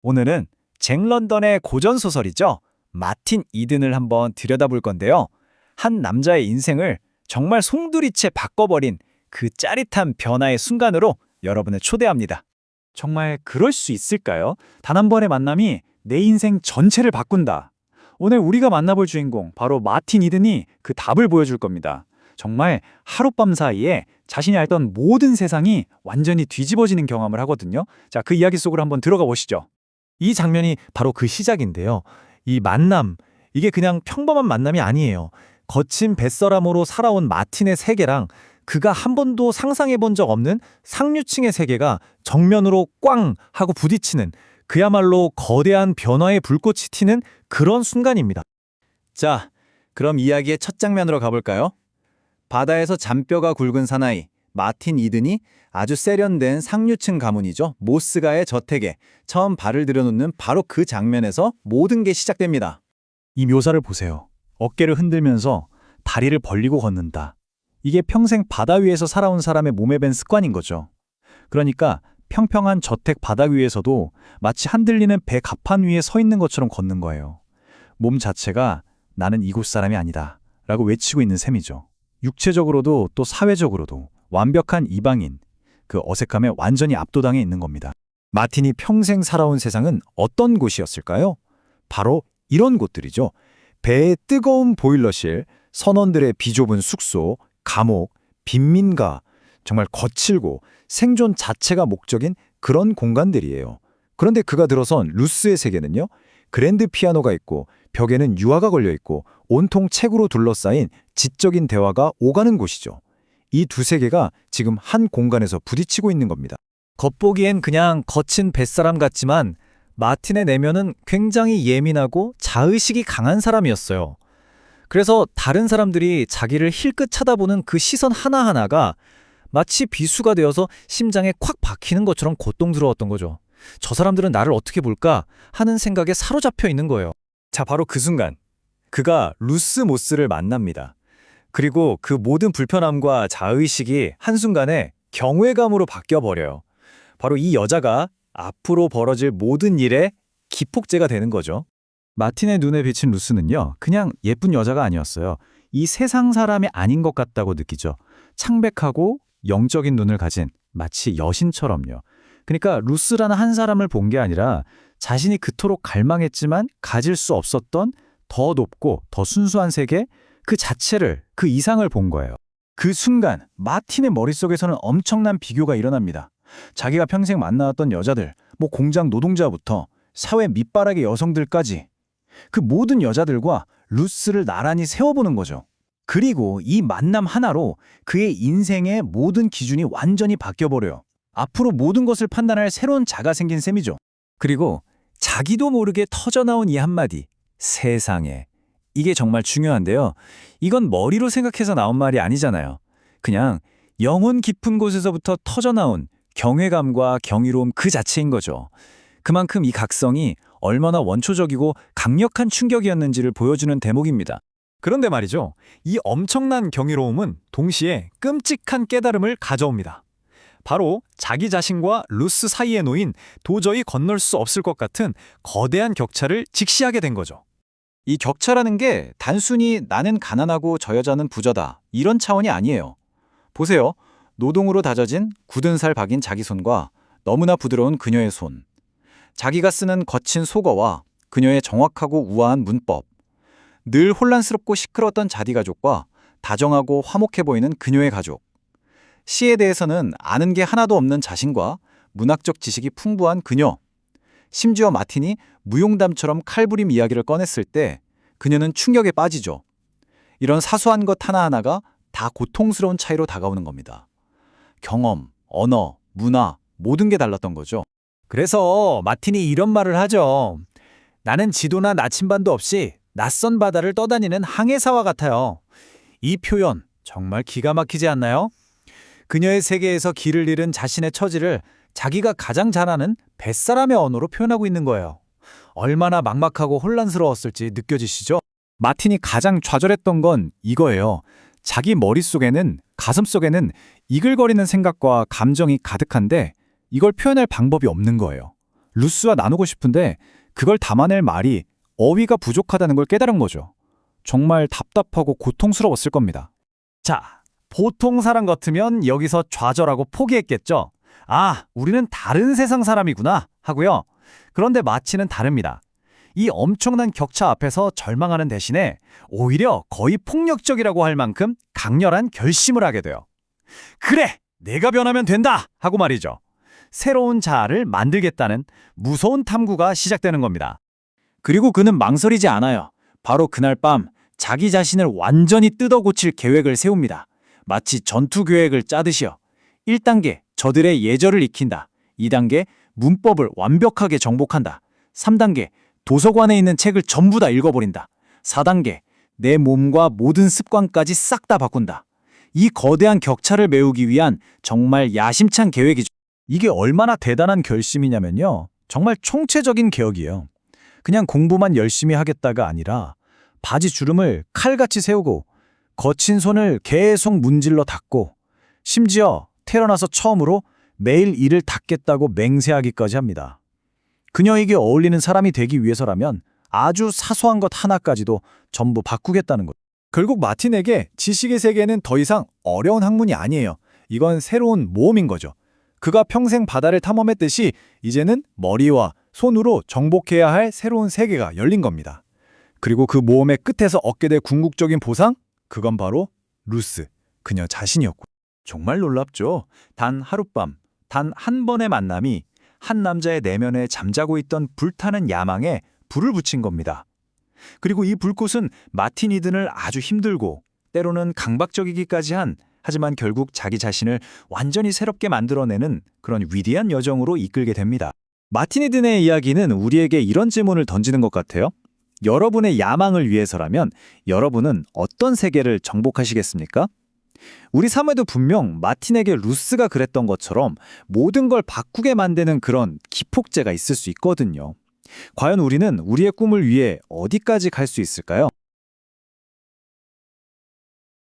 오늘은 잭 런던의 고전 소설이죠. 마틴 이든을 한번 들여다볼 건데요. 한 남자의 인생을 정말 송두리째 바꿔버린 그 짜릿한 변화의 순간으로 여러분을 초대합니다. 정말 그럴 수 있을까요? 단 한 번의 만남이 내 인생 전체를 바꾼다. 오늘 우리가 만나볼 주인공, 바로 마틴 이든이 그 답을 보여줄 겁니다. 정말 하룻밤 사이에 자신이 알던 모든 세상이 완전히 뒤집어지는 경험을 하거든요. 자, 그 이야기 속으로 한번 들어가 보시죠. 이 장면이 바로 그 시작인데요. 이 만남, 이게 그냥 평범한 만남이 아니에요. 거친 뱃사람으로 살아온 마틴의 세계랑 그가 한 번도 상상해 본 적 없는 상류층의 세계가 정면으로 꽝 하고 부딪히는, 그야말로 거대한 변화의 불꽃이 튀는 그런 순간입니다. 자, 그럼 이야기의 첫 장면으로 가볼까요? 바다에서 잔뼈가 굵은 사나이 마틴 이든이 아주 세련된 상류층 가문이죠. 모스가의 저택에 처음 발을 들여놓는 바로 그 장면에서 모든 게 시작됩니다. 이 묘사를 보세요. 어깨를 흔들면서 다리를 벌리고 걷는다. 이게 평생 바다 위에서 살아온 사람의 몸에 밴 습관인 거죠. 그러니까 평평한 저택 바닥 위에서도 마치 흔들리는 배 갑판 위에 서 있는 것처럼 걷는 거예요. 몸 자체가 나는 이곳 사람이 아니다 라고 외치고 있는 셈이죠. 육체적으로도 또 사회적으로도 완벽한 이방인, 그 어색함에 완전히 압도당해 있는 겁니다. 마틴이 평생 살아온 세상은 어떤 곳이었을까요? 바로 이런 곳들이죠. 배의 뜨거운 보일러실, 선원들의 비좁은 숙소, 감옥, 빈민가, 정말 거칠고 생존 자체가 목적인 그런 공간들이에요. 그런데 그가 들어선 루스의 세계는요, 그랜드 피아노가 있고 벽에는 유화가 걸려 있고 온통 책으로 둘러싸인 지적인 대화가 오가는 곳이죠. 이 두 세계가 지금 한 공간에서 부딪히고 있는 겁니다. 겉보기엔 그냥 거친 뱃사람 같지만 마틴의 내면은 굉장히 예민하고 자의식이 강한 사람이었어요. 그래서 다른 사람들이 자기를 힐끗 쳐다보는 그 시선 하나하나가 마치 비수가 되어서 심장에 콱 박히는 것처럼 고통스러웠던 거죠. 저 사람들은 나를 어떻게 볼까 하는 생각에 사로잡혀 있는 거예요. 자, 바로 그 순간 그가 루스 모스를 만납니다. 그리고 그 모든 불편함과 자의식이 한순간에 경외감으로 바뀌어버려요. 바로 이 여자가 앞으로 벌어질 모든 일의 기폭제가 되는 거죠. 마틴의 눈에 비친 루스는요, 그냥 예쁜 여자가 아니었어요. 이 세상 사람이 아닌 것 같다고 느끼죠. 창백하고 영적인 눈을 가진 마치 여신처럼요. 그러니까 루스라는 한 사람을 본 게 아니라 자신이 그토록 갈망했지만 가질 수 없었던 더 높고 더 순수한 세계, 그 자체를, 그 이상을 본 거예요. 그 순간 마틴의 머릿속에서는 엄청난 비교가 일어납니다. 자기가 평생 만나왔던 여자들, 공장 노동자부터 사회 밑바닥의 여성들까지, 그 모든 여자들과 루스를 나란히 세워보는 거죠. 그리고 이 만남 하나로 그의 인생의 모든 기준이 완전히 바뀌어버려요. 앞으로 모든 것을 판단할 새로운 자가 생긴 셈이죠. 그리고 자기도 모르게 터져나온 이 한마디, 세상에. 이게 정말 중요한데요. 이건 머리로 생각해서 나온 말이 아니잖아요. 그냥 영혼 깊은 곳에서부터 터져나온 경외감과 경이로움 그 자체인 거죠. 그만큼 이 각성이 얼마나 원초적이고 강력한 충격이었는지를 보여주는 대목입니다. 그런데 말이죠. 이 엄청난 경이로움은 동시에 끔찍한 깨달음을 가져옵니다. 바로 자기 자신과 루스 사이에 놓인 도저히 건널 수 없을 것 같은 거대한 격차를 직시하게 된 거죠. 이 격차라는 게 단순히 나는 가난하고 저 여자는 부자다 이런 차원이 아니에요. 보세요. 노동으로 다져진 굳은 살 박인 자기 손과 너무나 부드러운 그녀의 손. 자기가 쓰는 거친 속어와 그녀의 정확하고 우아한 문법. 늘 혼란스럽고 시끄러웠던 자디 가족과 다정하고 화목해 보이는 그녀의 가족. 시에 대해서는 아는 게 하나도 없는 자신과 문학적 지식이 풍부한 그녀. 심지어 마틴이 무용담처럼 칼부림 이야기를 꺼냈을 때 그녀는 충격에 빠지죠. 이런 사소한 것 하나하나가 다 고통스러운 차이로 다가오는 겁니다. 경험, 언어, 문화, 모든 게 달랐던 거죠. 그래서 마틴이 이런 말을 하죠. 나는 지도나 나침반도 없이 낯선 바다를 떠다니는 항해사와 같아요. 이 표현 정말 기가 막히지 않나요? 그녀의 세계에서 길을 잃은 자신의 처지를 자기가 가장 잘 아는 뱃사람의 언어로 표현하고 있는 거예요. 얼마나 막막하고 혼란스러웠을지 느껴지시죠? 마틴이 가장 좌절했던 건 이거예요. 자기 머릿속에는, 가슴속에는 이글거리는 생각과 감정이 가득한데 이걸 표현할 방법이 없는 거예요. 루스와 나누고 싶은데 그걸 담아낼 말이 어휘가 부족하다는 걸 깨달은 거죠. 정말 답답하고 고통스러웠을 겁니다. 자, 보통 사람 같으면 여기서 좌절하고 포기했겠죠. 아, 우리는 다른 세상 사람이구나 하고요. 그런데 마치는 다릅니다. 이 엄청난 격차 앞에서 절망하는 대신에 오히려 거의 폭력적이라고 할 만큼 강렬한 결심을 하게 돼요. 그래! 내가 변하면 된다! 하고 말이죠. 새로운 자아를 만들겠다는 무서운 탐구가 시작되는 겁니다. 그리고 그는 망설이지 않아요. 바로 그날 밤 자기 자신을 완전히 뜯어 고칠 계획을 세웁니다. 마치 전투 계획을 짜듯이요. 1단계 저들의 예절을 익힌다. 2단계 문법을 완벽하게 정복한다. 3단계 도서관에 있는 책을 전부 다 읽어버린다. 4단계 내 몸과 모든 습관까지 싹 다 바꾼다. 이 거대한 격차를 메우기 위한 정말 야심찬 계획이죠. 이게 얼마나 대단한 결심이냐면요. 정말 총체적인 개혁이에요. 그냥 공부만 열심히 하겠다가 아니라 바지 주름을 칼같이 세우고 거친 손을 계속 문질러 닦고 심지어 태어나서 처음으로 매일 이를 닦겠다고 맹세하기까지 합니다. 그녀에게 어울리는 사람이 되기 위해서라면 아주 사소한 것 하나까지도 전부 바꾸겠다는 것. 결국 마틴에게 지식의 세계는 더 이상 어려운 학문이 아니에요. 이건 새로운 모험인 거죠. 그가 평생 바다를 탐험했듯이 이제는 머리와 손으로 정복해야 할 새로운 세계가 열린 겁니다. 그리고 그 모험의 끝에서 얻게 될 궁극적인 보상? 그건 바로 루스, 그녀 자신이었고. 정말 놀랍죠. 단 하룻밤, 단 한 번의 만남이 한 남자의 내면에 잠자고 있던 불타는 야망에 불을 붙인 겁니다. 그리고 이 불꽃은 마틴 이든을 아주 힘들고 때로는 강박적이기까지 한, 하지만 결국 자기 자신을 완전히 새롭게 만들어내는 그런 위대한 여정으로 이끌게 됩니다. 마틴 이든의 이야기는 우리에게 이런 질문을 던지는 것 같아요. 여러분의 야망을 위해서라면 여러분은 어떤 세계를 정복하시겠습니까? 우리 삶에도 분명 마틴에게 루스가 그랬던 것처럼 모든 걸 바꾸게 만드는 그런 기폭제가 있을 수 있거든요. 과연 우리는 우리의 꿈을 위해 어디까지 갈 수 있을까요?